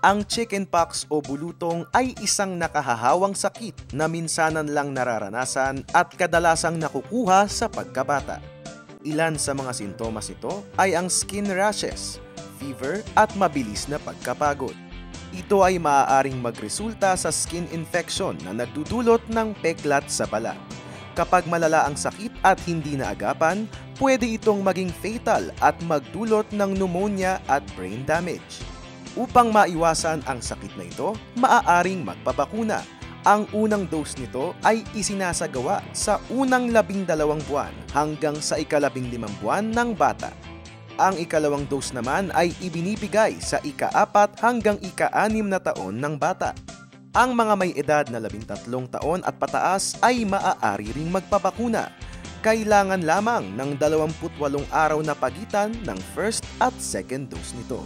Ang chickenpox o bulutong ay isang nakahahawang sakit na minsanan lang nararanasan at kadalasang nakukuha sa pagkabata. Ilan sa mga sintomas nito ay ang skin rashes, fever at mabilis na pagkapagod. Ito ay maaaring magresulta sa skin infection na nagdudulot ng peklat sa balat. Kapag malala ang sakit at hindi naagapan, pwede itong maging fatal at magdulot ng pneumonia at brain damage. Upang maiwasan ang sakit na ito, maaaring magpabakuna. Ang unang dose nito ay isinasagawa sa unang 12 buwan hanggang sa ika-15 buwan ng bata. Ang ikalawang dose naman ay ibinibigay sa ika-4 hanggang ika-6 na taon ng bata. Ang mga may edad na 13 taon at pataas ay maaari ring magpabakuna. Kailangan lamang ng 28 araw na pagitan ng first at second dose nito.